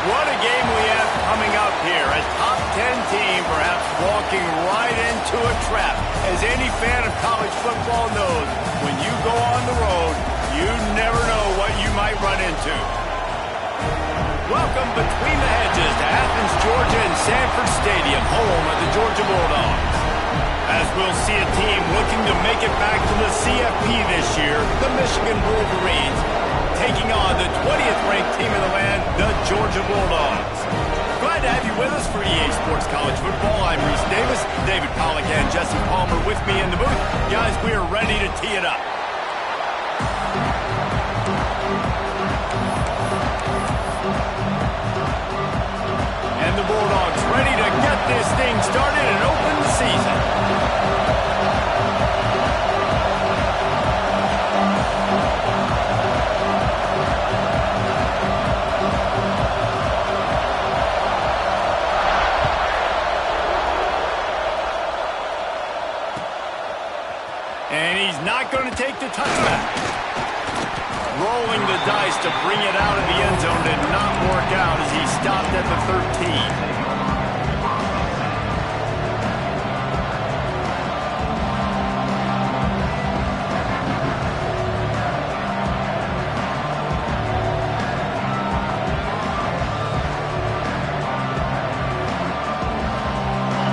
What a game we have coming up here. A top 10 team perhaps walking right into a trap. As any fan of college football knows, when you go on the road, you never know what you might run into. Welcome between the hedges to Athens, Georgia and Sanford Stadium, home of the Georgia Bulldogs. As we'll see a team looking to make it back to the CFP this year, the Michigan Wolverines, taking on the 20th ranked team in the land, the Georgia Bulldogs. Glad to have you with us for EA Sports College Football. I'm Reese Davis, David Pollack and Jesse Palmer with me in the booth. Guys, we are ready to tee it up. And the Bulldogs ready to get this thing started and open the season. And he's not going to take the touchback. Rolling the dice to bring it out of the end zone did not work out as he stopped at the 13.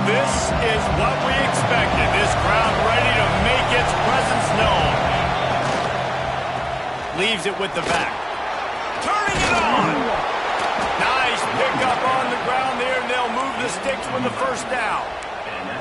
This is what we expected. This crowd ready to make its presence known. Leaves it with the back. Turning it on. Nice pickup on the ground there, and they'll move the sticks with the first down.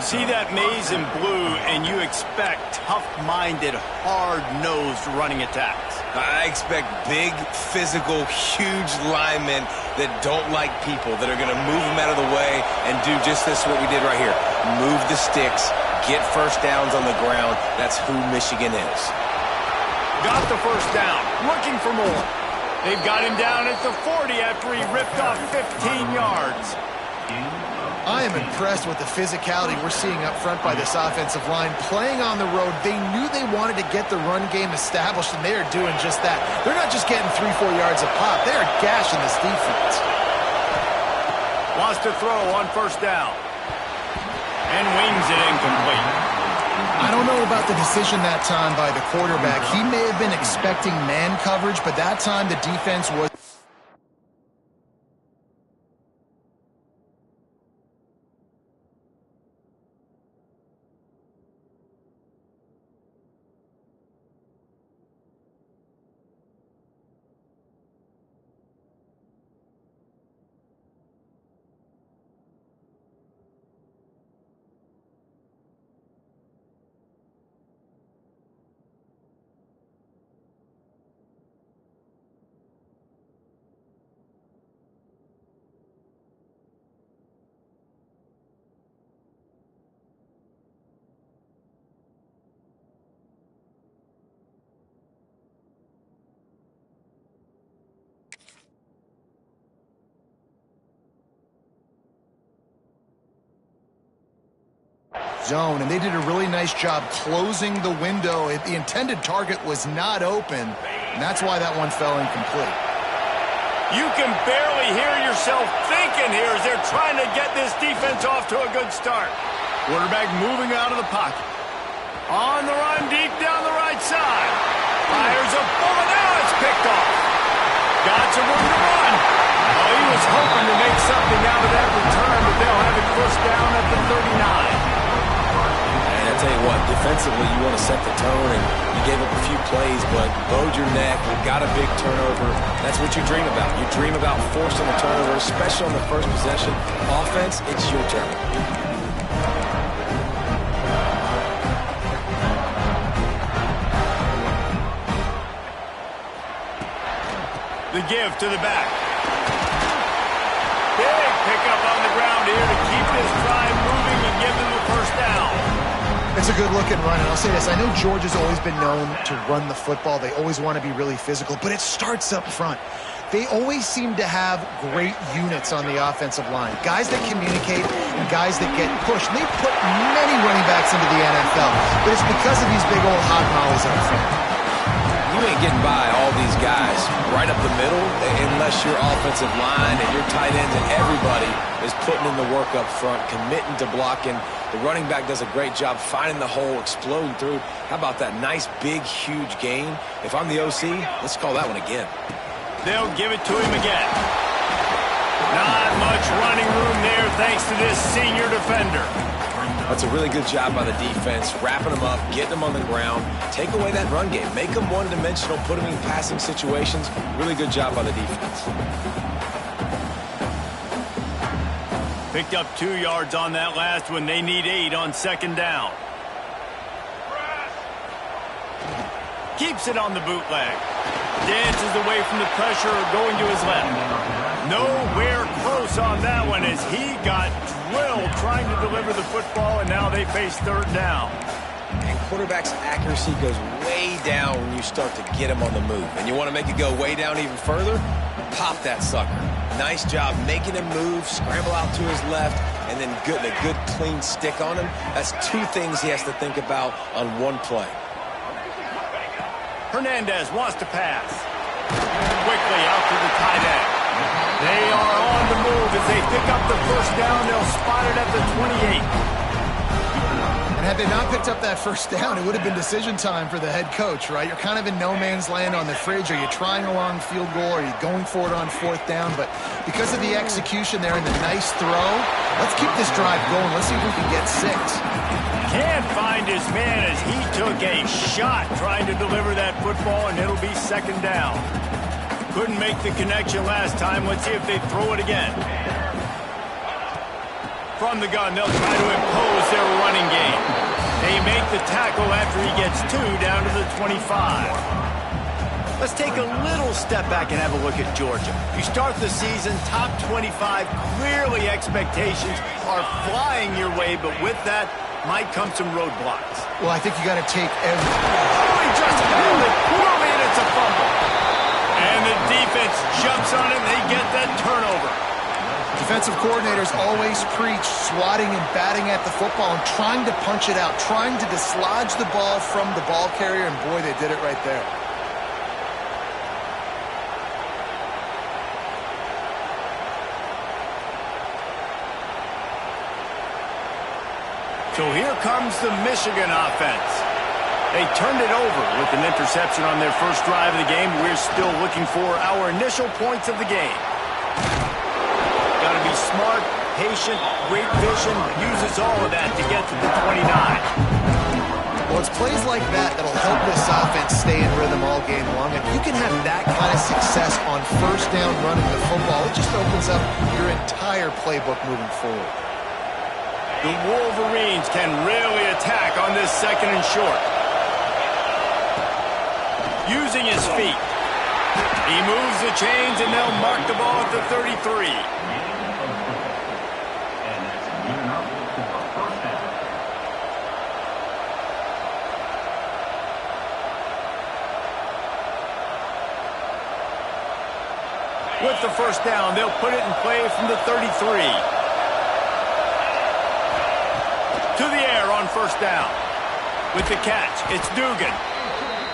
See that maze in blue, and you expect tough-minded, hard-nosed running attacks. I expect big, physical, huge linemen that don't like people, that are going to move them out of the way and do just this, what we did right here. Move the sticks, get first downs on the ground. That's who Michigan is. Got the first down, looking for more. They've got him down at the 40 after he ripped off 15 yards. I am impressed with the physicality we're seeing up front by this offensive line. Playing on the road, they knew they wanted to get the run game established, and they are doing just that. They're not just getting 3-4 yards a pop. They are gashing this defense. Wants to throw on first down. And wings it incomplete. I don't know about the decision that time by the quarterback. He may have been expecting man coverage, but that time the defense was... zone, and they did a really nice job closing the window. The intended target was not open, and that's why that one fell incomplete. You can barely hear yourself thinking here as they're trying to get this defense off to a good start. Quarterback moving out of the pocket. On the run, deep down the right side. Fires a bullet. Now it's picked off. Got some room to run. Oh, he was hoping to make something out of that return, but they'll have it first down at the 39. I tell you what, defensively, you want to set the tone, and you gave up a few plays, but bowed your neck, got a big turnover. That's what you dream about. You dream about forcing a turnover, especially on the first possession. Offense, it's your turn. The give to the back. Big pickup on the ground here to keep this drive moving and give them the first down. It's a good-looking run, and I'll say this. I know Georgia's always been known to run the football. They always want to be really physical, but it starts up front. They always seem to have great units on the offensive line, guys that communicate and guys that get pushed. And they put many running backs into the NFL, but it's because of these big old hot mollies up front. You ain't getting by all these guys right up the middle unless your offensive line and your tight ends and everybody is putting in the work up front, committing to blocking. The running back does a great job finding the hole, exploding through. How about that nice, big, huge gain? If I'm the OC, let's call that one again. They'll give it to him again. Not much running room there thanks to this senior defender. That's a really good job by the defense, wrapping them up, getting them on the ground, take away that run game, make them one-dimensional, put them in passing situations. Really good job by the defense. Picked up 2 yards on that last one. They need 8 on second down. Keeps it on the bootleg. Dances away from the pressure, going to his left. Nowhere close on that one as he got drilled trying to deliver the football, and now they face third down. And quarterback's accuracy goes way down when you start to get him on the move. And you want to make it go way down even further? Pop that sucker. Nice job making him move, scramble out to his left, and then a good clean stick on him. That's 2 things he has to think about on one play. Hernandez wants to pass. Quickly out to the tight end. They are on the move as they pick up the first down. They'll spot it at the 28. And had they not picked up that first down, it would have been decision time for the head coach, right? You're kind of in no man's land on the fridge. Are you trying a long field goal? Are you going for it on fourth down? But because of the execution there and the nice throw, let's keep this drive going. Let's see if we can get 6. Can't find his man as he took a shot trying to deliver that football, and it'll be second down. Couldn't make the connection last time. Let's see if they throw it again. From the gun, they'll try to impose their running game. They make the tackle after he gets 2 down to the 25. Let's take a little step back and have a look at Georgia. You start the season top 25. Clearly expectations are flying your way, but with that might come some roadblocks. Well, I think you got to take every... Oh, he just held it poorly, and it's a fumble. And the defense jumps on it, and they get that turnover. Defensive coordinators always preach swatting and batting at the football and trying to punch it out, trying to dislodge the ball from the ball carrier, and boy, they did it right there. So here comes the Michigan offense. They turned it over with an interception on their first drive of the game. We're still looking for our initial points of the game. Got to be smart, patient, great vision, uses all of that to get to the 29. Well, it's plays like that that'll help this offense stay in rhythm all game long. If you can have that kind of success on first down running the football, it just opens up your entire playbook moving forward. The Wolverines can really attack on this second and short. Using his feet. He moves the chains, and they'll mark the ball at the 33. With the first down, they'll put it in play from the 33. To the air on first down. With the catch, it's Dugan.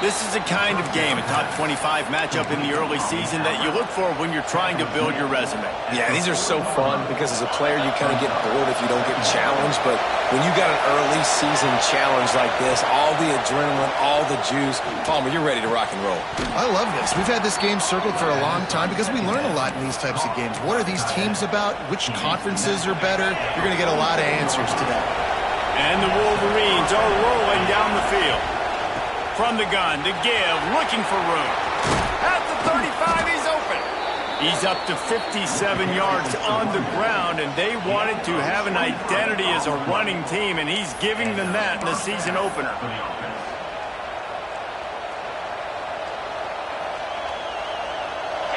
This is the kind of game, a top 25 matchup in the early season that you look for when you're trying to build your resume. Yeah, these are so fun because as a player you kind of get bored if you don't get challenged, but when you got an early season challenge like this, all the adrenaline, all the juice, Palmer, you're ready to rock and roll. I love this. We've had this game circled for a long time because we learn a lot in these types of games. What are these teams about? Which conferences are better? You're going to get a lot of answers to that. And the Wolverines are rolling down the field. From the gun to give, looking for room. At the 35, he's open. He's up to 57 yards on the ground, and they wanted to have an identity as a running team, and he's giving them that in the season opener.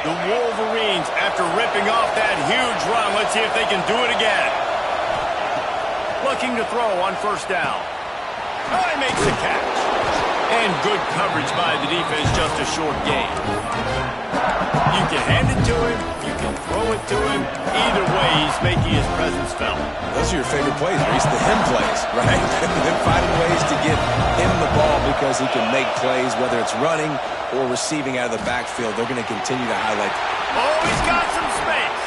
The Wolverines, after ripping off that huge run, let's see if they can do it again. Looking to throw on first down. Oh, he makes the catch. And good coverage by the defense, just a short gain. You can hand it to him. You can throw it to him. Either way, he's making his presence felt. Those are your favorite plays, Reese, the him plays, right? They're finding ways to get him the ball because he can make plays, whether it's running or receiving out of the backfield. They're going to continue to highlight. Oh, he's got some space.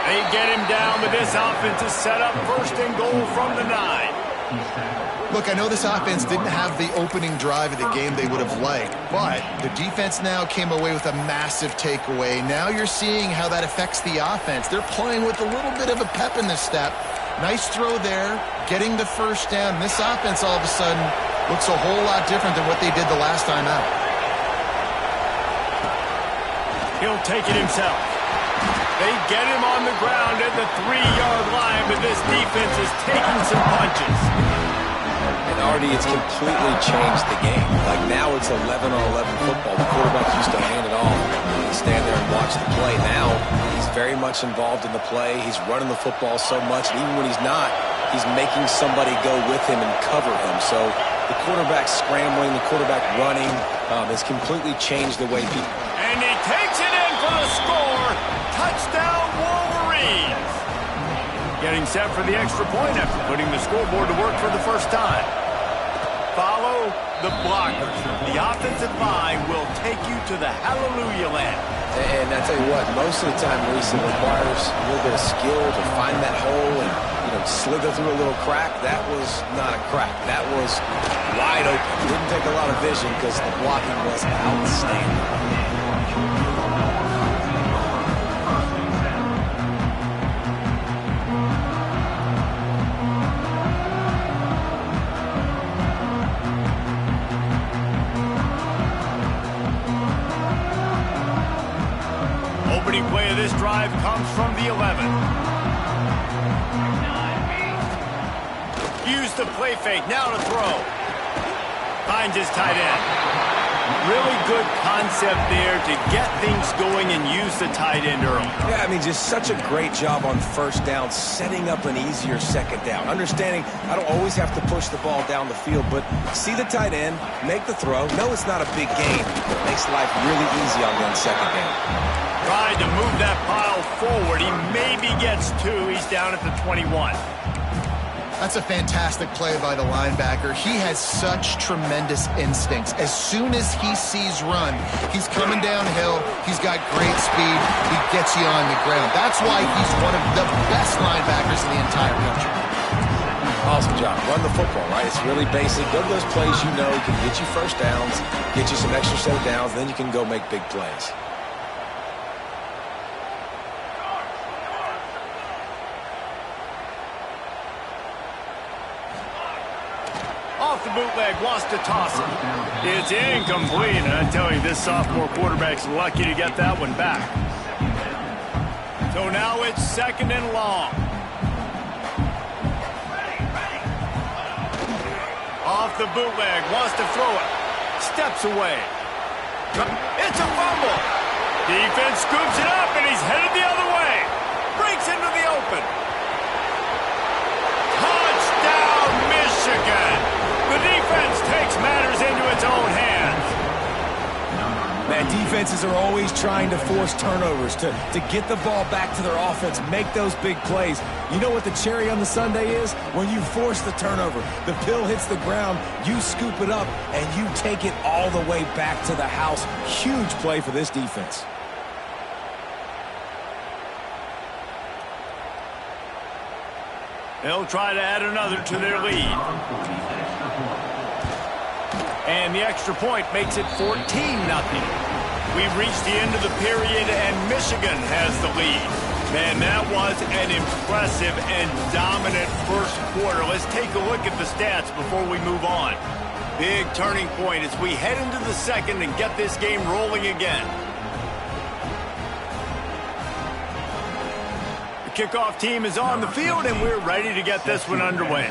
They get him down, but this offense is set up first and goal from the 9. Look, I know this offense didn't have the opening drive of the game they would have liked, but the defense now came away with a massive takeaway. Now you're seeing how that affects the offense. They're playing with a little bit of a pep in the step. Nice throw there, getting the first down. This offense all of a sudden looks a whole lot different than what they did the last time out. He'll take it himself. They get him on the ground at the 3-yard line, but this defense is taking some punches. And Artie, it's completely changed the game. Like now it's 11-on-11 football. The quarterback used to hand it off and stand there and watch the play. Now he's very much involved in the play. He's running the football so much, and even when he's not, he's making somebody go with him and cover him. So the quarterback scrambling, the quarterback running has completely changed the way people... And he takes it in for the score. Touchdown, Wolverines. Getting set for the extra point after putting the scoreboard to work for the first time. Follow the blockers. The offensive line will take you to the hallelujah land. And I tell you what, most of the time, Reese, it requires a little bit of skill to find that hole and, slither through a little crack. That was not a crack. That was wide open. It didn't take a lot of vision because the blocking was outstanding. Opening play of this drive comes from the 11. Use the play fake, now to throw. Finds his tight end. Really good concept there to get things going and use the tight end early. Yeah, I mean, just such a great job on first down, setting up an easier second down. Understanding I don't always have to push the ball down the field, but see the tight end, make the throw. No, it's not a big gain, but it makes life really easy on one second down. Tried to move that pile forward. He maybe gets 2. He's down at the 21. That's a fantastic play by the linebacker. He has such tremendous instincts. As soon as he sees run, he's coming downhill. He's got great speed. He gets you on the ground. That's why he's one of the best linebackers in the entire country. Awesome job. Run the football, right? It's really basic. Go to those plays you know can get you first downs, get you some extra set of downs, then you can go make big plays. Off the bootleg, wants to toss it. It's incomplete, and I tell you, this sophomore quarterback's lucky to get that one back. So now it's 2nd and long. Off the bootleg, wants to throw it. Steps away. It's a fumble. Defense scoops it up, and he's headed the other way. Breaks into the open. Touchdown, Michigan. The defense takes matters into its own hands. Man, defenses are always trying to force turnovers to get the ball back to their offense, make those big plays. You know what the cherry on the sundae is? When you force the turnover, the pill hits the ground, you scoop it up, and you take it all the way back to the house. Huge play for this defense. They'll try to add another to their lead. And the extra point makes it 14-0. We've reached the end of the period, and Michigan has the lead. Man, that was an impressive and dominant first quarter. Let's take a look at the stats before we move on. Big turning point as we head into the second and get this game rolling again. The kickoff team is on the field, and we're ready to get this one underway.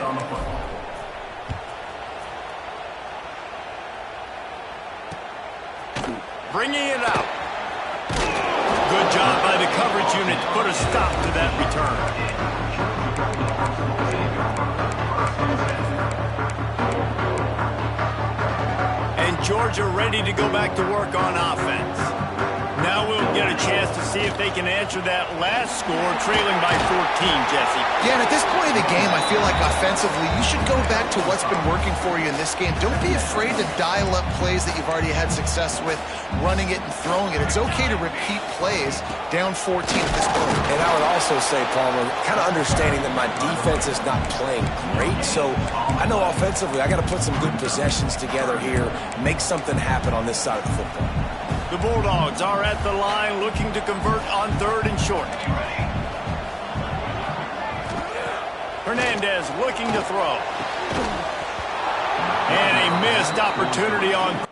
Bringing it out. Good job by the coverage unit to put a stop to that return. And Georgia ready to go back to work on offense. Now we'll get a chance to see if they can answer that last score, trailing by 14, Jesse. Yeah, and at this point in the game, I feel like offensively, you should go back to what's been working for you in this game. Don't be afraid to dial up plays that you've already had success with, running it and throwing it. It's okay to repeat plays down 14 at this point. And I would also say, Palmer, kind of understanding that my defense is not playing great, so I know offensively I got to put some good possessions together here, make something happen on this side of the football. The Bulldogs are at the line looking to convert on 3rd and short. Hernandez looking to throw. And a missed opportunity on...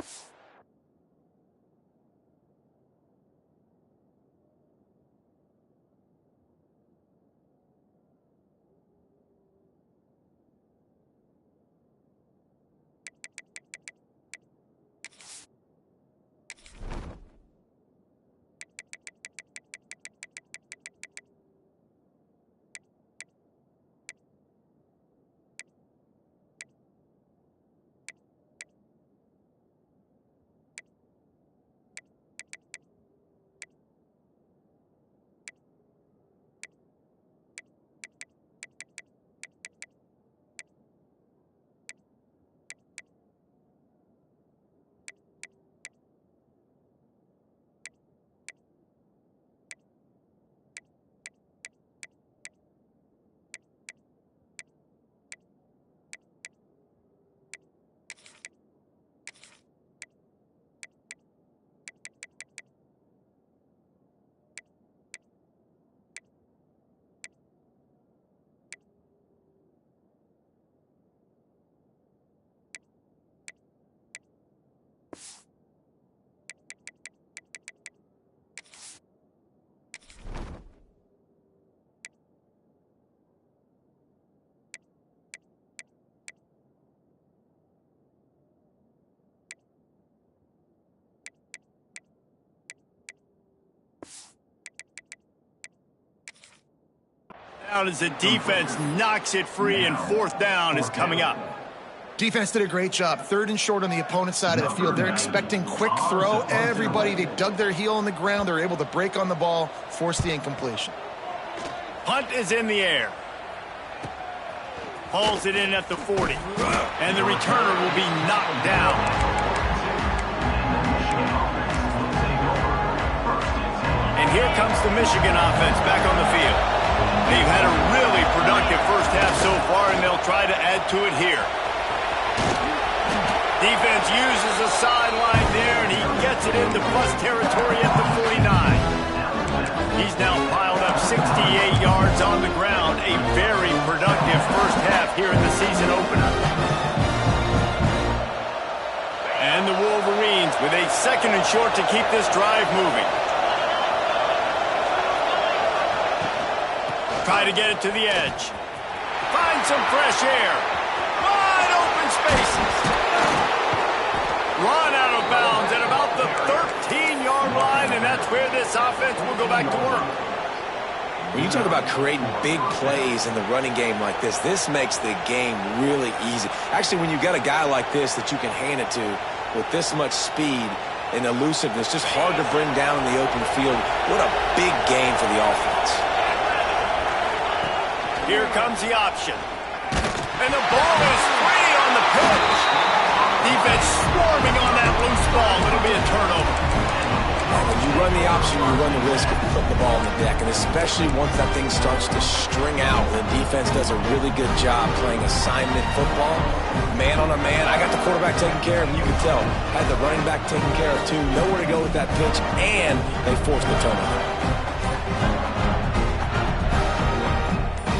Down as the defense knocks it free, and 4th down is coming up. Defense did a great job. 3rd and short on the opponent's side of the field. They're expecting quick throw. Everybody, they dug their heel on the ground. They're able to break on the ball, force the incompletion. Punt is in the air. Hauls it in at the 40. And the returner will be knocked down. And here comes the Michigan offense back on the field. They've had a really productive first half so far, and they'll try to add to it here. Defense uses the sideline there, and he gets it into plus territory at the 49. He's now piled up 68 yards on the ground. A very productive first half here in the season opener. And the Wolverines with a 2nd and short to keep this drive moving. Try to get it to the edge. Find some fresh air. Wide open spaces. Run out of bounds at about the 13-yard line, and that's where this offense will go back to work. When you talk about creating big plays in the running game like this makes the game really easy. Actually, when you've got a guy like this that you can hand it to with this much speed and elusiveness, just hard to bring down in the open field, what a big game for the offense. Here comes the option. And the ball is free on the pitch. Defense swarming on that loose ball. It'll be a turnover. When you run the option, you run the risk of putting the ball on the deck, and especially once that thing starts to string out, the defense does a really good job playing assignment football. Man on a man, I got the quarterback taken care of, and you can tell. Had the running back taken care of too. Nowhere to go with that pitch, and they forced the turnover.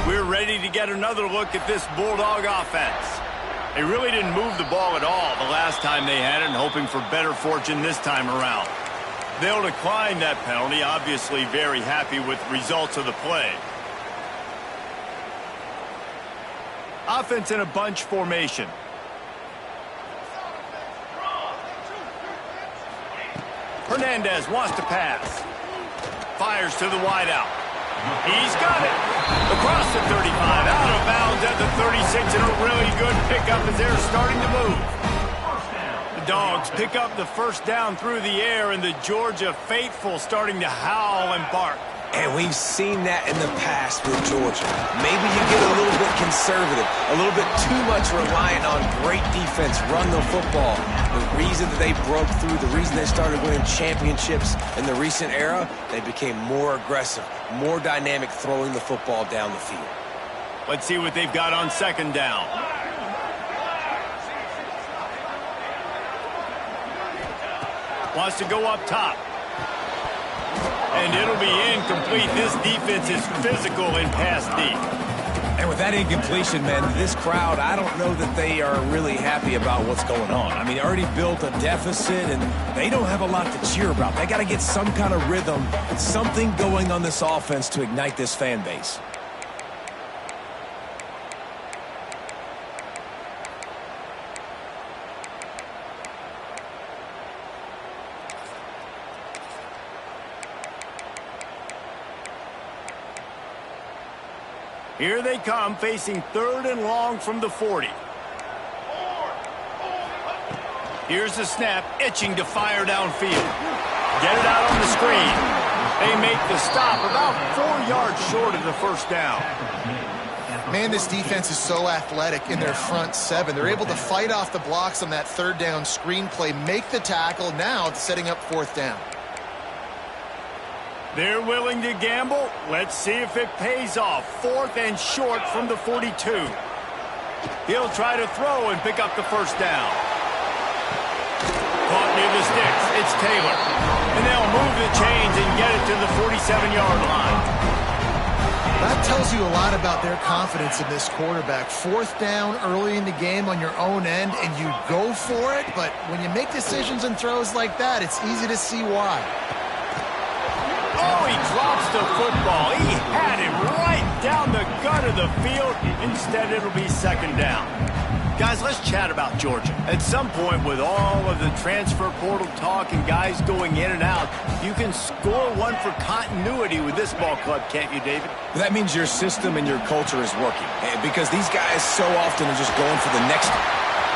We're ready to get another look at this Bulldog offense. They really didn't move the ball at all the last time they had it, and hoping for better fortune this time around. They'll decline that penalty, obviously very happy with the results of the play. Offense in a bunch formation. Hernandez wants to pass. Fires to the wideout. He's got it. Across the 35, out of bounds at the 36, and a really good pickup as they're starting to move. The Dogs pick up the first down through the air, and the Georgia faithful starting to howl and bark. And we've seen that in the past with Georgia. Maybe you get a little bit conservative, a little bit too much reliant on great defense, run the football. The reason that they broke through, the reason they started winning championships in the recent era, they became more aggressive, more dynamic throwing the football down the field. Let's see what they've got on second down. Wants to go up top. And it'll be incomplete. This defense is physical and pass deep. And with that incompletion, man, this crowd, I don't know that they are really happy about what's going on. I mean, they already built a deficit, and they don't have a lot to cheer about. They got to get some kind of rhythm, something going on this offense to ignite this fan base. Here they come, facing 3rd and long from the 40. Here's the snap, itching to fire downfield. Get it out on the screen. They make the stop about 4 yards short of the first down. Man, this defense is so athletic in their front 7. They're able to fight off the blocks on that 3rd down screen play, make the tackle. Now it's setting up 4th down. They're willing to gamble. Let's see if it pays off. 4th and short from the 42. He'll try to throw and pick up the first down. Caught near the sticks. It's Taylor. And they'll move the chains and get it to the 47-yard line. That tells you a lot about their confidence in this quarterback. 4th down early in the game on your own end, and you go for it. But when you make decisions and throws like that, it's easy to see why. Oh, he drops the football. He had it right down the gut of the field. Instead, it'll be 2nd down. Guys, let's chat about Georgia. At some point, with all of the transfer portal talk and guys going in and out, you can score one for continuity with this ball club, can't you, David? That means your system and your culture is working. Because these guys so often are just going for the next.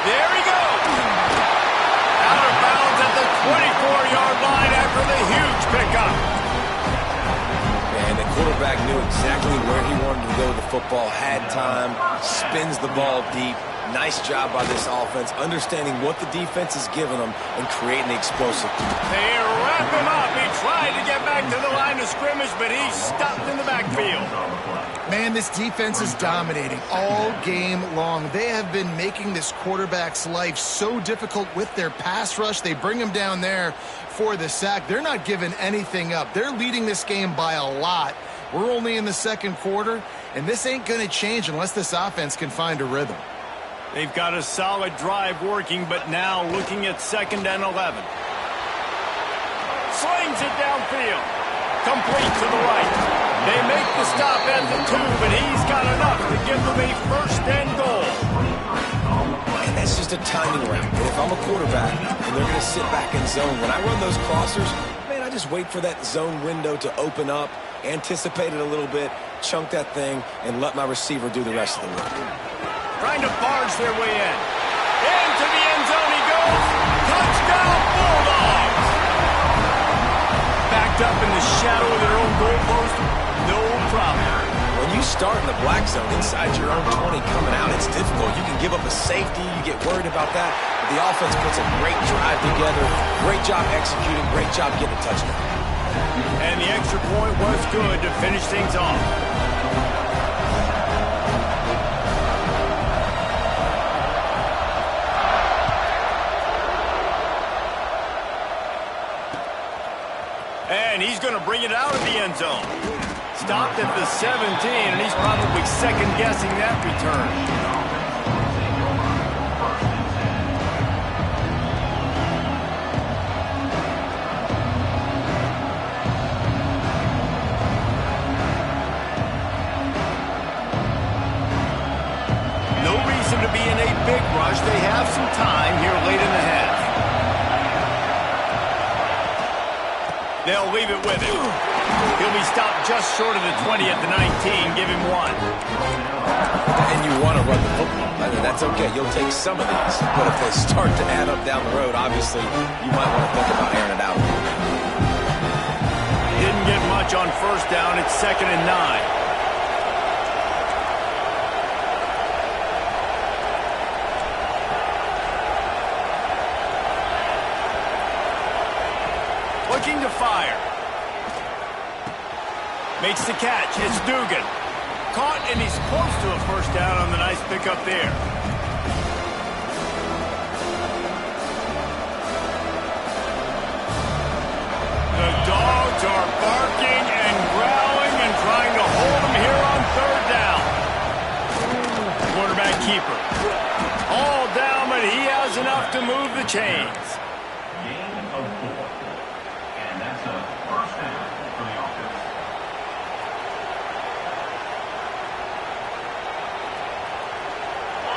There he goes! Out of bounds at the 24-yard line after the huge pickup. And the quarterback knew exactly where he wanted to go with the football, had time, spins the ball deep. Nice job by this offense, understanding what the defense is giving them and creating the explosive. They wrap him up. He tried to get back to the line of scrimmage, but he's stopped in the backfield. Man, this defense is dominating all game long. They have been making this quarterback's life so difficult with their pass rush. They bring him down there for the sack. They're not giving anything up. They're leading this game by a lot. We're only in the 2nd quarter, and this ain't going to change unless this offense can find a rhythm. They've got a solid drive working, but now looking at 2nd and 11. Slings it downfield. Complete to the right. They make the stop at the 2, but he's got enough to give them a 1st and goal. And that's just a timing round. And if I'm a quarterback and they're going to sit back in zone, when I run those crossers, man, I just wait for that zone window to open up, anticipate it a little bit, chunk that thing, and let my receiver do the rest of the work. Trying to barge their way in. Into the end zone he goes. Touchdown, Bulldogs! Backed up in the shadow of their own goalpost, no problem. When you start in the black zone inside your own 20 coming out, it's difficult. You can give up a safety. You get worried about that. But the offense puts a great drive together. Great job executing. Great job getting a touchdown. And the extra point was good to finish things off. And he's going to bring it out of the end zone. Stopped at the 17, and he's probably second-guessing that return. No reason to be in a big rush. They have some time here late in the half. They'll leave it with him. He'll be stopped just short of the 20 at the 19. Give him 1. And you want to run the football. I mean, that's okay. You'll take some of these. But if they start to add up down the road, obviously, you might want to think about airing it out. Didn't get much on first down. It's 2nd and 9. Looking to fire. Makes the catch. It's Dugan. Caught, and he's close to a first down on the nice pickup there. The Dogs are barking and growling and trying to hold them here on 3rd down. Quarterback keeper. All down, but he has enough to move the chains.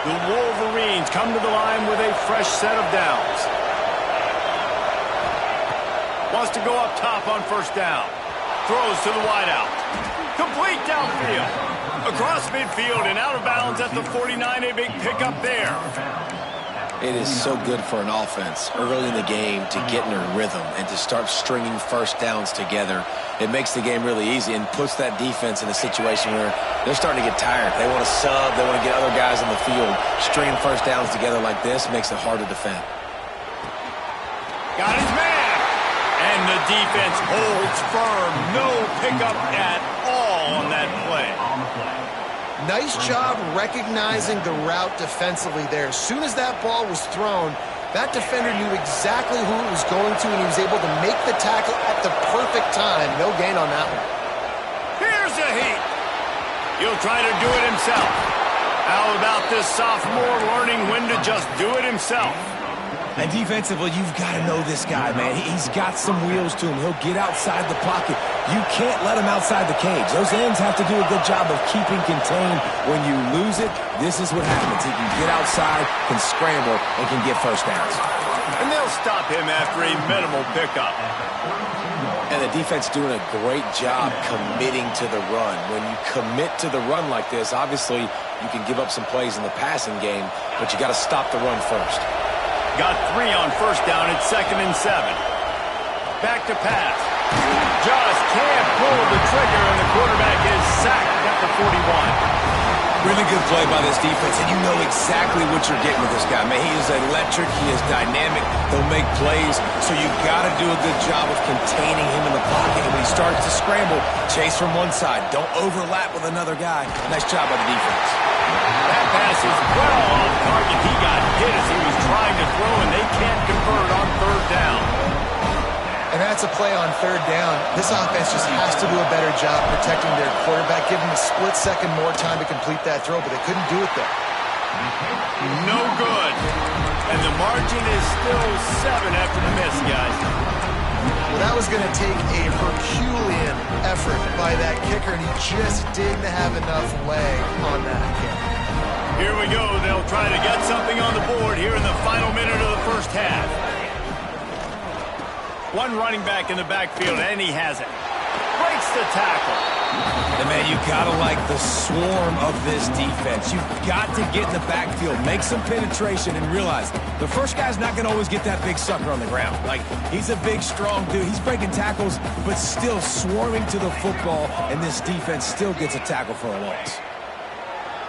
The Wolverines come to the line with a fresh set of downs. Wants to go up top on first down. Throws to the wideout. Complete downfield. Across midfield and out of bounds at the 49. A big pickup there. It is so good for an offense early in the game to get in a rhythm and to start stringing first downs together. It makes the game really easy and puts that defense in a situation where they're starting to get tired. They want to sub. They want to get other guys on the field. Stringing first downs together like this makes it hard to defend. Got his man. And the defense holds firm. No pickup at all on that play. Nice job recognizing the route defensively there. As soon as that ball was thrown, that defender knew exactly who it was going to, and he was able to make the tackle at the perfect time. No gain on that one. Here's a heat. He'll try to do it himself. How about this sophomore learning when to just do it himself? And defensively, you've got to know this guy, man. He's got some wheels to him. He'll get outside the pocket. You can't let him outside the cage. Those ends have to do a good job of keeping contained. When you lose it, this is what happens. He can get outside, can scramble, and can get first downs. And they'll stop him after a minimal pickup. And the defense doing a great job committing to the run. When you commit to the run like this, obviously, you can give up some plays in the passing game, but you got to stop the run first. Got 3 on first down. It's 2nd and 7. Back to pass. Just can't pull the trigger, and the quarterback is sacked at the 41. Really good play by this defense, and you know exactly what you're getting with this guy. Man, he is electric. He is dynamic. They'll make plays, so you've got to do a good job of containing him in the pocket. And when he starts to scramble, chase from one side. Don't overlap with another guy. Nice job by the defense. That pass is well off target. He got hit as he was trying to throw, and they can't convert on 3rd down. And that's a play on 3rd down. This offense just has to do a better job protecting their quarterback, give him a split second more time to complete that throw, but they couldn't do it there. No good. And the margin is still 7 after the miss, guys. Well, that was going to take a Herculean effort by that kicker, and he just didn't have enough leg on that kick. Here we go. They'll try to get something on the board here in the final minute of the first half. One running back in the backfield, and he has it. Breaks the tackle. And, man, you got to like the swarm of this defense. You've got to get in the backfield, make some penetration, and realize the first guy's not going to always get that big sucker on the ground. Like, he's a big, strong dude. He's breaking tackles, but still swarming to the football, and this defense still gets a tackle for a loss.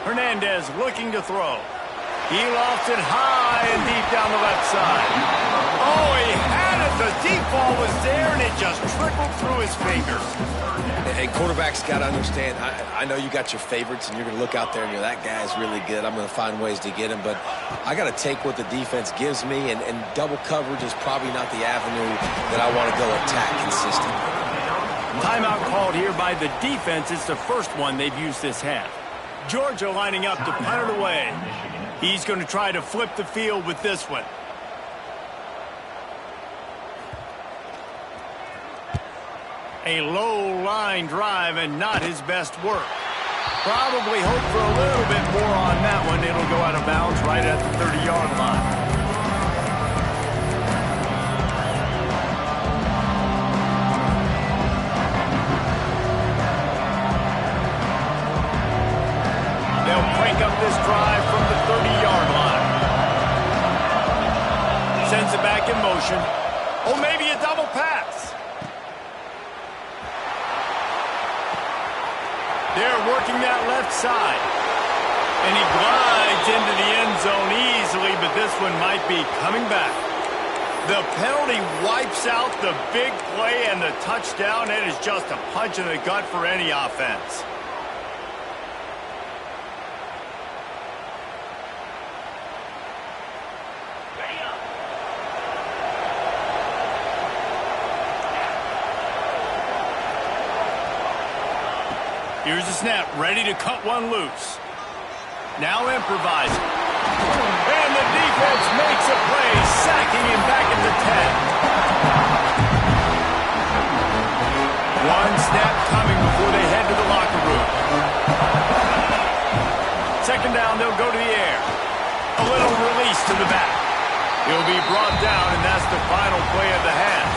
Hernandez looking to throw. He lofts it high and deep down the left side. Oh, he had it. The deep ball was there, and it just trickled through his fingers. Hey, quarterbacks got to understand, I know you got your favorites, and you're going to look out there and you're, that guy's really good. I'm going to find ways to get him, but I got to take what the defense gives me, and double coverage is probably not the avenue that I want to go attack consistently. Timeout called here by the defense. It's the first one they've used this half. Georgia lining up to punt it away. He's going to try to flip the field with this one. A low line drive and not his best work. Probably hope for a little bit more on that one. It'll go out of bounds right at the 30-yard line. They'll crank up this drive from the 30-yard line. Sends it back in motion. Oh, maybe a double pass. They're working that left side. And he glides into the end zone easily, but this one might be coming back. The penalty wipes out the big play and the touchdown. It is just a punch in the gut for any offense. Here's the snap, ready to cut one loose. Now improvising. And the defense makes a play, sacking him back at the 10. One snap coming before they head to the locker room. Second down, they'll go to the air. A little release to the back. He'll be brought down, and that's the final play of the half.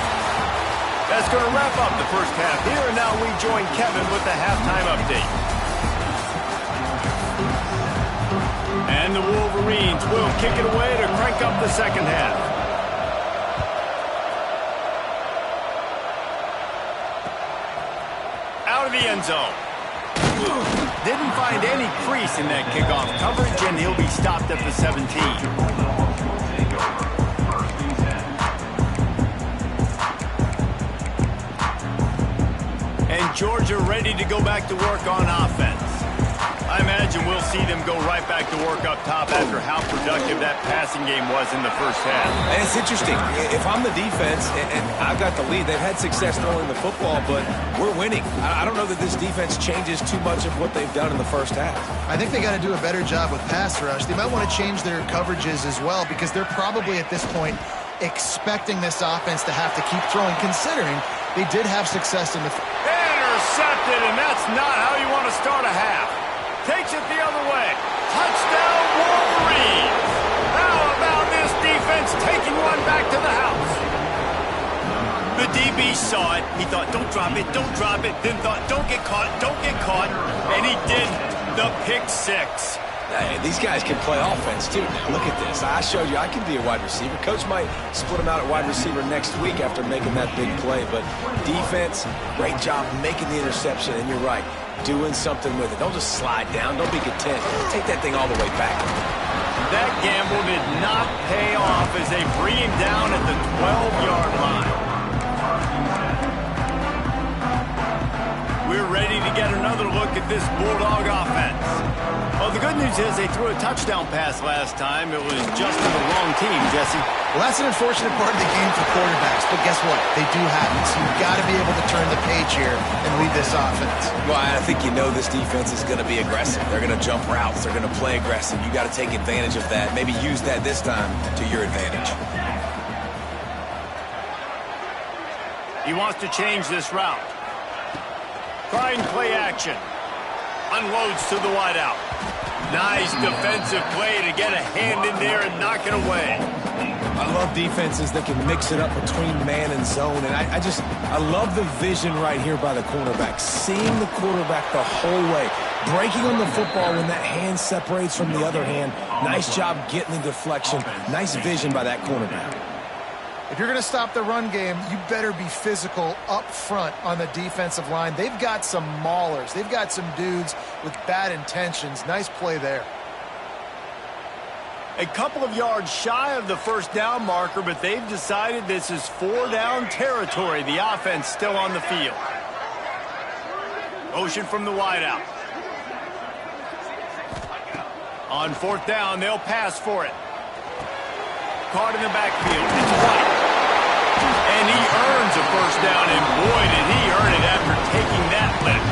That's going to wrap up the first half here, and now we join Kevin with the halftime update. And the Wolverines will kick it away to crank up the second half. Out of the end zone. Didn't find any crease in that kickoff coverage, and he'll be stopped at the 17. And Georgia ready to go back to work on offense. I imagine we'll see them go right back to work up top after how productive that passing game was in the first half. And it's interesting. If I'm the defense and I've got the lead, they've had success throwing the football, but we're winning. I don't know that this defense changes too much of what they've done in the first half. I think they got to do a better job with pass rush. They might want to change their coverages as well, because they're probably at this point expecting this offense to have to keep throwing, considering they did have success in the... Intercepted, and that's not how you want to start a half. Takes it the other way. Touchdown, Wolverines. How about this defense taking one back to the house? The DB saw it. He thought, don't drop it, don't drop it. Then thought, don't get caught, don't get caught. And he did the pick six. Hey, these guys can play offense, too. Now, look at this. I showed you I can be a wide receiver. Coach might split him out at wide receiver next week after making that big play. But defense, great job making the interception. And you're right, doing something with it. Don't just slide down. Don't be content. Take that thing all the way back. That gamble did not pay off as they bring him down at the 12-yard line. We're ready to get another look at this Bulldog offense. Well, the good news is they threw a touchdown pass last time. It was just to the wrong team, Jesse. Well, that's an unfortunate part of the game for quarterbacks, but guess what? They do have it, so you've got to be able to turn the page here and lead this offense. Well, I think you know this defense is going to be aggressive. They're going to jump routes. They're going to play aggressive. You got to take advantage of that. Maybe use that this time to your advantage. He wants to change this route. Trying play action. Unloads to the wideout. Nice defensive play to get a hand in there and knock it away. I love defenses that can mix it up between man and zone. And I love the vision right here by the cornerback. Seeing the quarterback the whole way. Breaking on the football when that hand separates from the other hand. Nice job getting the deflection. Nice vision by that cornerback. If you're going to stop the run game, you better be physical up front on the defensive line. They've got some maulers. They've got some dudes with bad intentions. Nice play there. A couple of yards shy of the first down marker, but they've decided this is 4-down territory. The offense still on the field. Motion from the wideout. On fourth down, they'll pass for it. Caught in the backfield. It's White. And he earns a first down, and boy, did he earn it after taking that lift.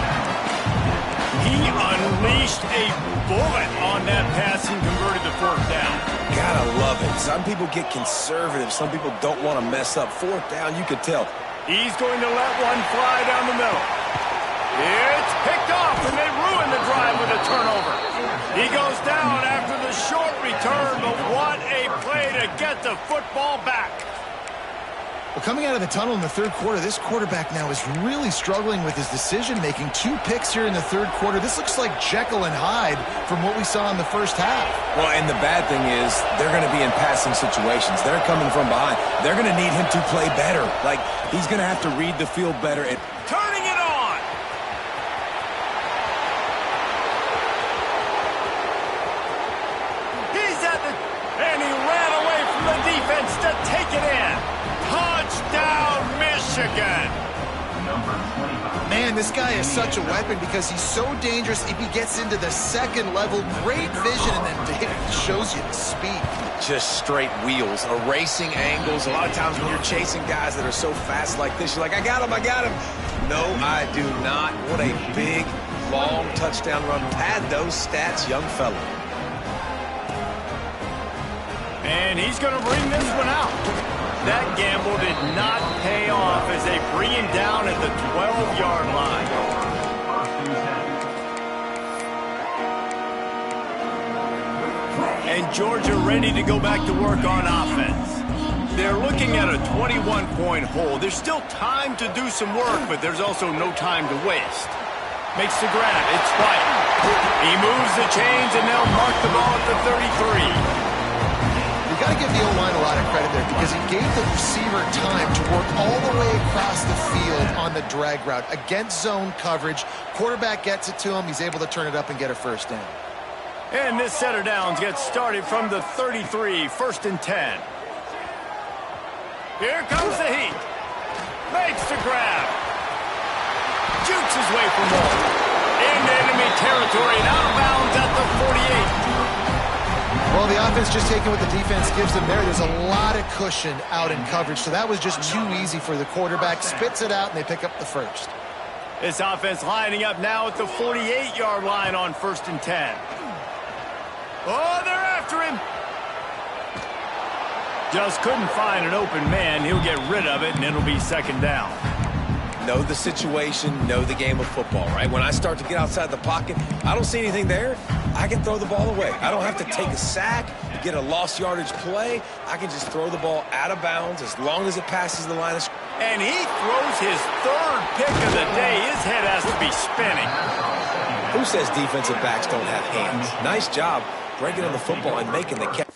He unleashed a bullet on that pass and converted the fourth down. Gotta love it. Some people get conservative. Some people don't want to mess up. Fourth down, you could tell. He's going to let one fly down the middle. It's picked off, and they ruin the drive with a turnover. He goes down after the short return, but what a play to get the football back. Well, coming out of the tunnel in the third quarter, this quarterback now is really struggling with his decision-making. 2 picks here in the third quarter. This looks like Jekyll and Hyde from what we saw in the first half. Well, and the bad thing is they're going to be in passing situations. They're coming from behind. They're going to need him to play better. Like, he's going to have to read the field better. And Turning it on. He's at the... And he ran away from the defense to take it in. Touchdown, Michigan. Man, this guy is such a weapon because he's so dangerous. If he gets into the second level, great vision, and then David shows you the speed. just straight wheels, erasing angles. A lot of times when you're chasing guys that are so fast like this, you're like, I got him, I got him. No, I do not. What a big, long touchdown run. Pad those stats, young fella. And he's going to bring this one out. That gamble did not pay off as they bring him down at the 12-yard line. And Georgia ready to go back to work on offense. They're looking at a 21-point hole. There's still time to do some work, but there's also no time to waste. Makes the grab. It's White. He moves the chains, and they'll mark the ball at the 33. Got to give the O-line a lot of credit there because he gave the receiver time to work all the way across the field on the drag route against zone coverage. Quarterback gets it to him. He's able to turn it up and get a first down. And this set of downs gets started from the 33, 1st and 10. Here comes the heat. Makes the grab. Jukes his way for more. Into enemy territory and out of bounds at the 48. Well, the offense just taking what the defense gives them there. There's a lot of cushion out in coverage, so that was just too easy for the quarterback. Spits it out, and they pick up the first. This offense lining up now at the 48-yard line on 1st and 10. Oh, they're after him. Just couldn't find an open man. He'll get rid of it, and it'll be 2nd down. Know the situation, know the game of football, right? When I start to get outside the pocket, I don't see anything there. I can throw the ball away. I don't have to take a sack, get a lost yardage play. I can just throw the ball out of bounds as long as it passes the line of scrimmage. And he throws his 3rd pick of the day. His head has to be spinning. Who says defensive backs don't have hands? Nice job breaking on the football and making the catch.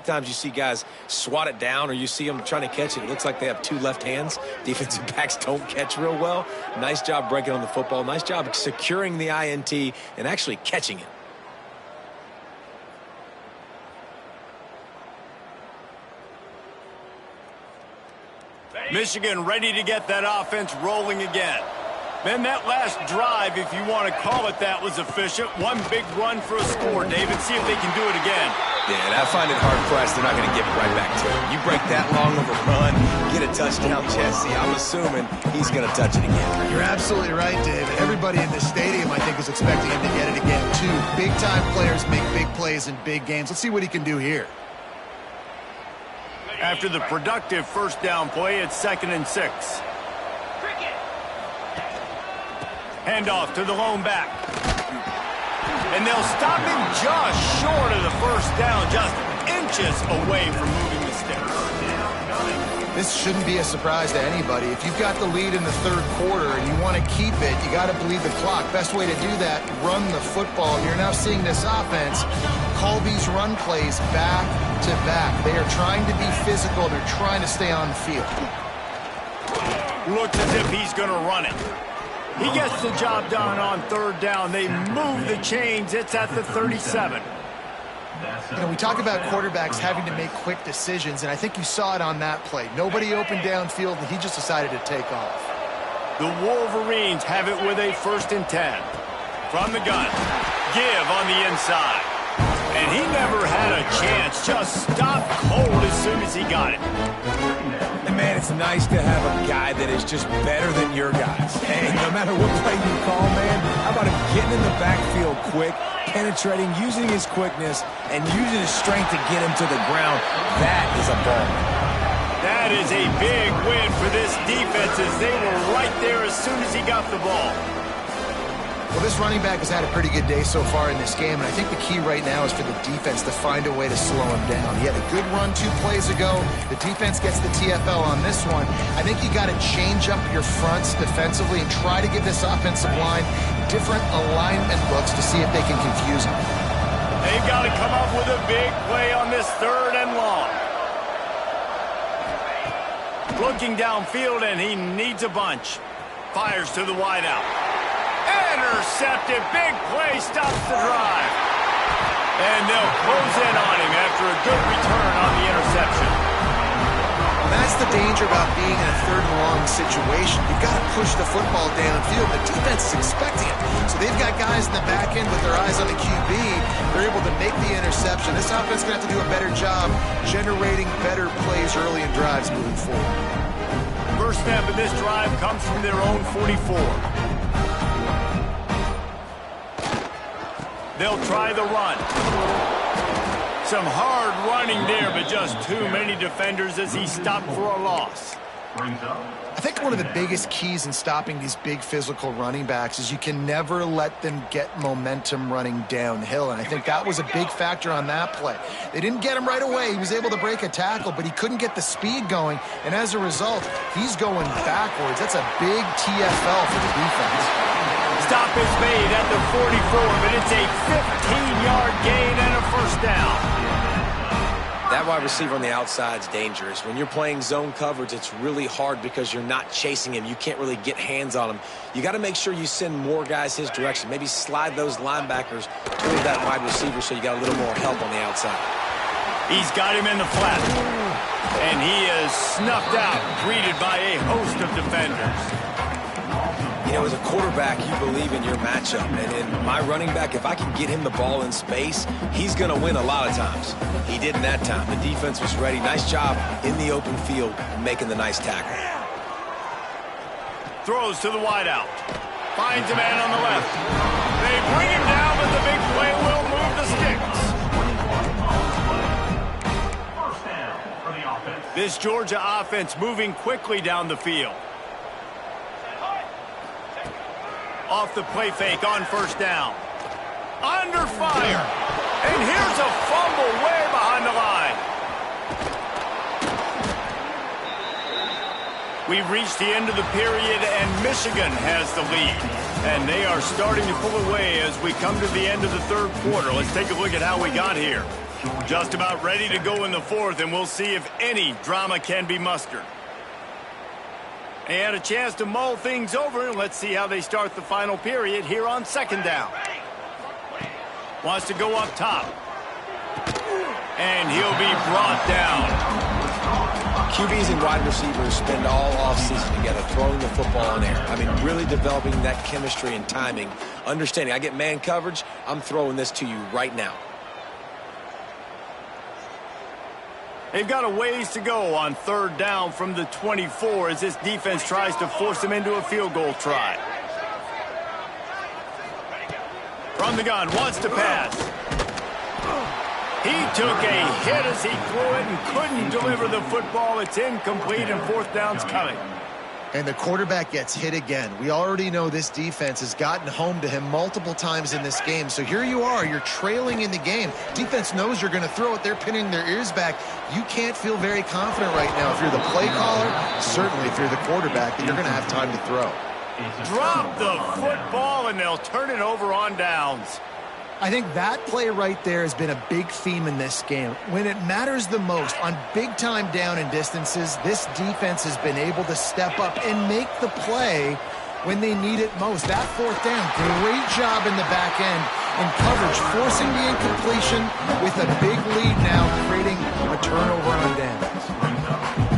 Sometimes you see guys swat it down or you see them trying to catch it. It looks like they have 2 left hands. Defensive backs don't catch real well. Nice job breaking on the football. Nice job securing the INT and actually catching it. Michigan ready to get that offense rolling again. Man, that last drive, if you want to call it that, was efficient. One big run for a score. David, see if they can do it again. Yeah, and I find it hard-pressed. They're not going to give it right back to him. You break that long of a run, get a touchdown, Jesse. I'm assuming he's going to touch it again. You're absolutely right, David. Everybody in the stadium, I think, is expecting him to get it again, too. Big-time players make big plays in big games. Let's see what he can do here. After the productive first down play, it's 2nd and 6. Handoff to the lone back. And they'll stop him just short of the first down, just inches away from moving the sticks. This shouldn't be a surprise to anybody. If you've got the lead in the third quarter and you want to keep it, you got to bleed the clock. Best way to do that, run the football. You're now seeing this offense call these run plays back to back. They are trying to be physical. They're trying to stay on the field. Looks as if he's going to run it. He gets the job done on third down. They move the chains. It's at the 37. You know, we talk about quarterbacks having to make quick decisions, and I think you saw it on that play. Nobody opened downfield, and he just decided to take off. The Wolverines have it with a 1st and 10. From the gun, give on the inside. And he never had a chance. Just stopped cold as soon as he got it. And man, it's nice to have a guy that is just better than your guys. Hey, no matter what play you call, man, how about him getting in the backfield quick, penetrating, using his quickness, and using his strength to get him to the ground? That is a ball. That is a big win for this defense as they were right there as soon as he got the ball. Well, this running back has had a pretty good day so far in this game, and I think the key right now is for the defense to find a way to slow him down. He had a good run 2 plays ago. The defense gets the TFL on this one. I think you got to change up your fronts defensively and try to give this offensive line different alignment looks to see if they can confuse him. They've got to come up with a big play on this 3rd and long. Looking downfield, and he needs a bunch. Fires to the wideout. Intercepted. Big play. Stops the drive. And they'll close in on him after a good return on the interception. That's the danger about being in a 3rd and long situation. You've got to push the football downfield. The defense is expecting it. So they've got guys in the back end with their eyes on the QB. They're able to make the interception. This offense is going to have to do a better job generating better plays early in drives moving forward. First snap of this drive comes from their own 44. They'll try the run. Some hard running there, but just too many defenders as he stopped for a loss. I think one of the biggest keys in stopping these big physical running backs is you can never let them get momentum running downhill, and I think that was a big factor on that play. They didn't get him right away. He was able to break a tackle, but he couldn't get the speed going, and as a result, he's going backwards. That's a big TFL for the defense. Stop is made at the 44, but it's a 15-yard gain and a 1st down. That wide receiver on the outside is dangerous. When you're playing zone coverage, it's really hard because you're not chasing him. You can't really get hands on him. You got to make sure you send more guys his direction. Maybe slide those linebackers toward that wide receiver so you got a little more help on the outside. He's got him in the flat. And he is snuffed out, greeted by a host of defenders. You know, as a quarterback, you believe in your matchup. And in my running back, if I can get him the ball in space, he's going to win a lot of times. He did in that time. The defense was ready. Nice job in the open field making the nice tackle. Throws to the wideout. Finds a man on the left. They bring him down, but the big play will move the sticks. This Georgia offense moving quickly down the field. Off the play fake on 1st down. Under fire. And here's a fumble way behind the line. We've reached the end of the period, and Michigan has the lead. And they are starting to pull away as we come to the end of the 3rd quarter. Let's take a look at how we got here. Just about ready to go in the 4th, and we'll see if any drama can be mustered. They had a chance to mull things over, and let's see how they start the final period here on 2nd down. Wants to go up top. And he'll be brought down. QBs and wide receivers spend all offseason together throwing the football in air. I mean, really developing that chemistry and timing. Understanding, I get man coverage, I'm throwing this to you right now. They've got a ways to go on 3rd down from the 24 as this defense tries to force them into a field goal try. From the gun, wants to pass. He took a hit as he threw it and couldn't deliver the football. It's incomplete, and 4th down's coming. And the quarterback gets hit again. We already know this defense has gotten home to him multiple times in this game. So here you are, you're trailing in the game. Defense knows you're going to throw it. They're pinning their ears back. You can't feel very confident right now if you're the play caller, certainly if you're the quarterback, that you're going to have time to throw. Drop the football, and they'll turn it over on downs. I think that play right there has been a big theme in this game. When it matters the most, on big-time down and distances, this defense has been able to step up and make the play when they need it most. That fourth down, great job in the back end in coverage, forcing the incompletion with a big lead now, creating a turnover on downs.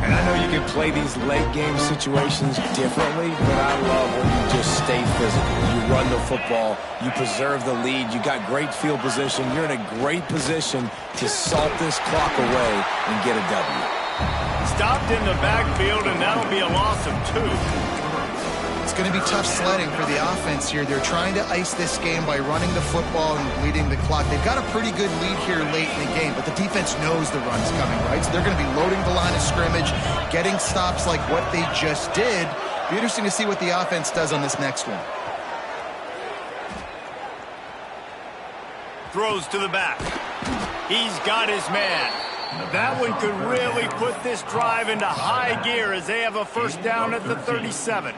And I know you can play these late game situations differently, but I love when you just stay physical. You run the football, you preserve the lead, you got great field position, you're in a great position to salt this clock away and get a W. Stopped in the backfield, and that'll be a loss of 2. It's going to be tough sledding for the offense here. They're trying to ice this game by running the football and bleeding the clock. They've got a pretty good lead here late in the game, but the defense knows the run's coming, right? So they're going to be loading the line of scrimmage, getting stops like what they just did. Be interesting to see what the offense does on this next one. Throws to the back. He's got his man. That one could really put this drive into high gear as they have a first down at the 37.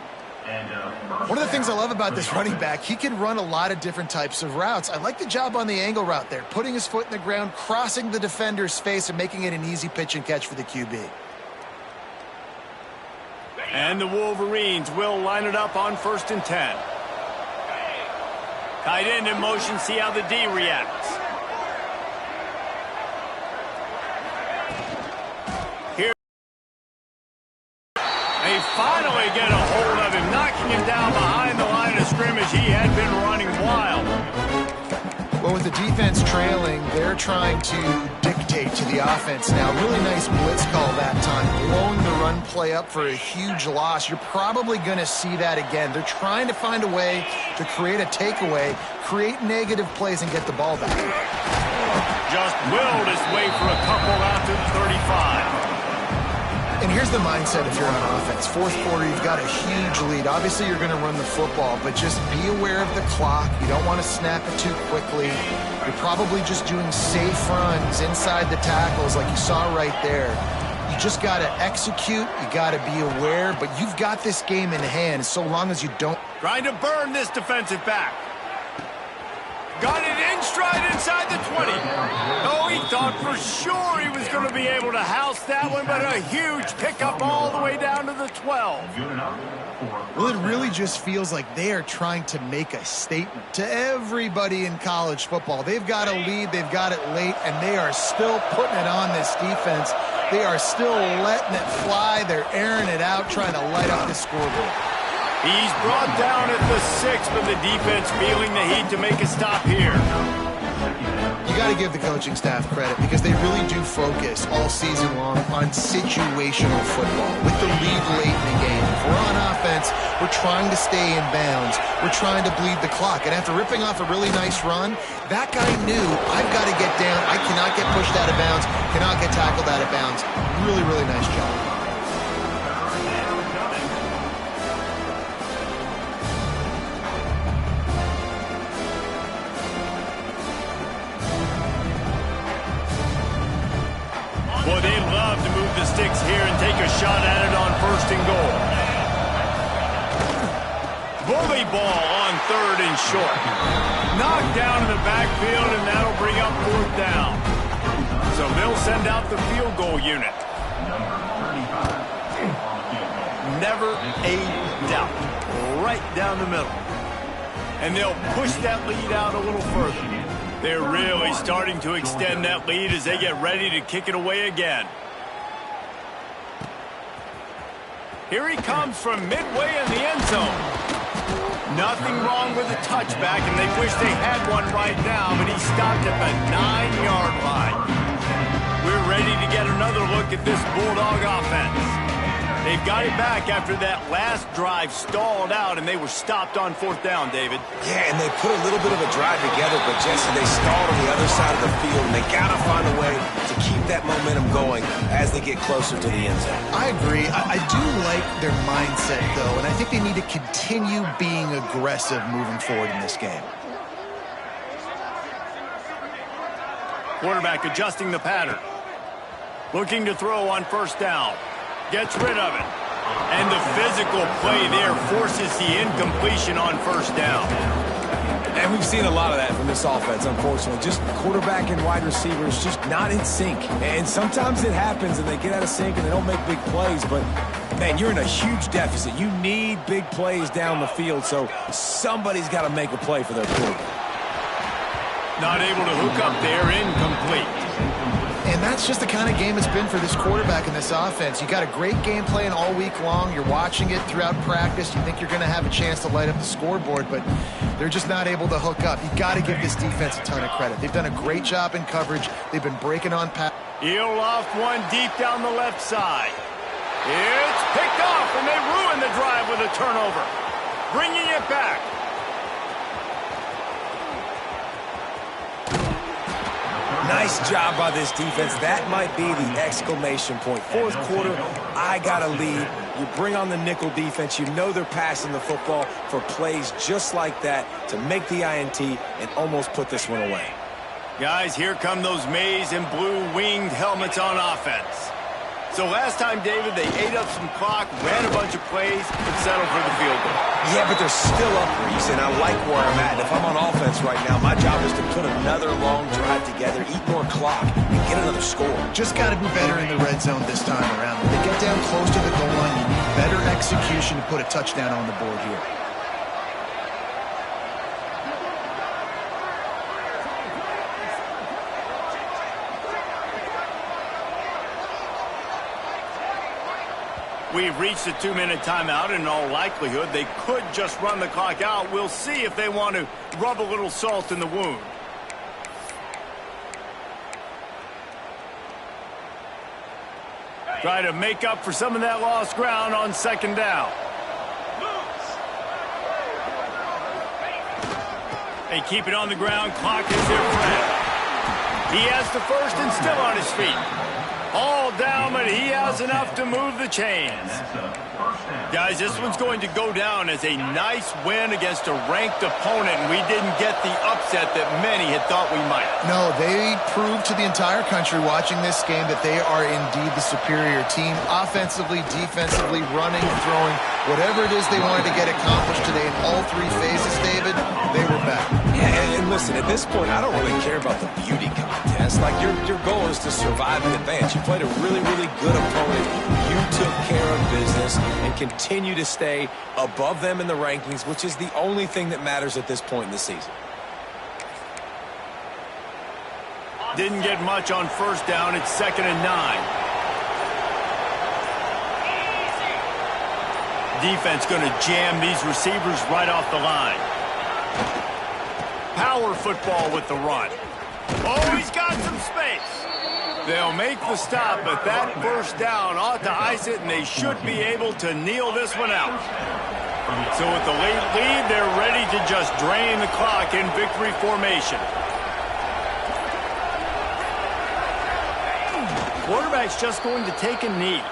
One of the things I love about this running back, he can run a lot of different types of routes. I like the job on the angle route there, putting his foot in the ground, crossing the defender's face, and making it an easy pitch and catch for the QB. And the Wolverines will line it up on 1st and 10. Tight end in motion, see how the D reacts. Here. They finally get a hold of him, knocking him down behind the line of scrimmage. He had been running wild. Well, with the defense trailing, they're trying to dictate to the offense now. Really nice blitz call that time, blowing the run play up for a huge loss. You're probably going to see that again. They're trying to find a way to create a takeaway, create negative plays, and get the ball back. Just willed his way for a couple out to the 35. And here's the mindset if you're on offense. Fourth quarter, you've got a huge lead. Obviously, you're going to run the football, but just be aware of the clock. You don't want to snap it too quickly. You're probably just doing safe runs inside the tackles like you saw right there. You just got to execute. You got to be aware, but you've got this game in hand so long as you don't. Trying to burn this defensive back. Got it in stride inside the 20. Oh, he thought for sure he was going to be able to house that one, but a huge pickup all the way down to the 12. Well, it really just feels like they are trying to make a statement to everybody in college football. They've got a lead, they've got it late, and they are still putting it on this defense. They are still letting it fly. They're airing it out, trying to light up the scoreboard. He's brought down at the 6, but the defense feeling the heat to make a stop here. You got to give the coaching staff credit because they really do focus all season long on situational football. With the lead late in the game, if we're on offense, we're trying to stay in bounds. We're trying to bleed the clock. And after ripping off a really nice run, that guy knew, I've got to get down. I cannot get pushed out of bounds, cannot get tackled out of bounds. Really, really nice job. Boy, they'd love to move the sticks here and take a shot at it on 1st and goal. Bully ball on 3rd and short. Knocked down in the backfield, and that'll bring up 4th down. So they'll send out the field goal unit. Never a doubt. Right down the middle. And they'll push that lead out a little further. They're really starting to extend that lead as they get ready to kick it away again. Here he comes from midway in the end zone. Nothing wrong with the touchback, and they wish they had one right now, but he stopped at the 9-yard line. We're ready to get another look at this Bulldog offense. They've got it back after that last drive stalled out, and they were stopped on 4th down, David. Yeah, and they put a little bit of a drive together, but Jesse, they stalled on the other side of the field, and they got to find a way to to keep that momentum going as they get closer to the end zone. I agree. I do like their mindset, though, and I think they need to continue being aggressive moving forward in this game. Quarterback adjusting the pattern. Looking to throw on first down. Gets rid of it. And the physical play there forces the incompletion on first down. And we've seen a lot of that from this offense, unfortunately. Just quarterback and wide receivers just not in sync. And sometimes it happens and they get out of sync and they don't make big plays. But, man, you're in a huge deficit. You need big plays down the field, so somebody's got to make a play for their quarterback. Not able to hook up there, incomplete. And that's just the kind of game it's been for this quarterback in this offense. You got a great game plan all week long. You're watching it throughout practice. You think you're going to have a chance to light up the scoreboard, but they're just not able to hook up. You got to give this defense a ton of credit. They've done a great job in coverage. They've been breaking on pass. He'll loft one deep down the left side. It's picked off, and they ruin the drive with a turnover. Bringing it back. Nice job by this defense. That might be the exclamation point. Fourth quarter, I got a lead. You bring on the nickel defense. You know they're passing the football for plays just like that to make the INT and almost put this one away. Guys, here come those maize and blue winged helmets on offense. So last time, David, they ate up some clock, ran a bunch of plays, and settled for the field goal. Yeah, but they're still up, Reese, and I like where I'm at. And if I'm on offense right now, my job is to put another long drive together, eat more clock, and get another score. Just got to be better in the red zone this time around. When they get down close to the goal line, you need better execution to put a touchdown on the board here. We've reached a 2-minute timeout, and in all likelihood, they could just run the clock out. We'll see if they want to rub a little salt in the wound. Try to make up for some of that lost ground on second down. They keep it on the ground. Clock is their friend. He has the first and still on his feet. All down, but he has enough to move the chains. Guys, this one's going to go down as a nice win against a ranked opponent, and we didn't get the upset that many had thought we might. No, they proved to the entire country watching this game that they are indeed the superior team. Offensively, defensively, running, throwing, whatever it is they wanted to get accomplished today in all three phases, David, they were back. Yeah, and listen, at this point, I don't really care about the beauty contest. Like, your goal is to survive and advance. You played a really, really good opponent. You took care of business and continue to stay above them in the rankings, which is the only thing that matters at this point in the season. Didn't get much on first down. It's 2nd and 9. Defense going to jam these receivers right off the line. Power football with the run. Oh, he's got some space. They'll make the stop, but that first down ought to ice it, and they should be able to kneel this one out. So with the late lead, they're ready to just drain the clock in victory formation. Quarterback's just going to take a knee.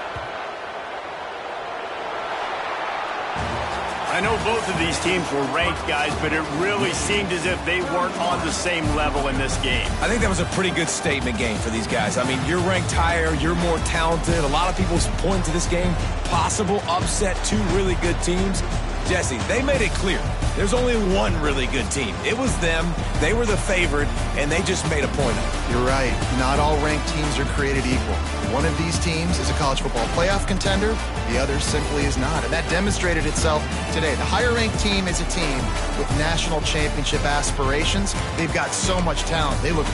I know both of these teams were ranked, guys, but it really seemed as if they weren't on the same level in this game. I think that was a pretty good statement game for these guys. I mean, you're ranked higher, you're more talented. A lot of people point to this game, possible upset, two really good teams. Jesse, they made it clear. There's only one really good team. It was them. They were the favorite, and they just made a point of it. You're right. Not all ranked teams are created equal. One of these teams is a college football playoff contender. The other simply is not. And that demonstrated itself today. The higher-ranked team is a team with national championship aspirations. They've got so much talent. They look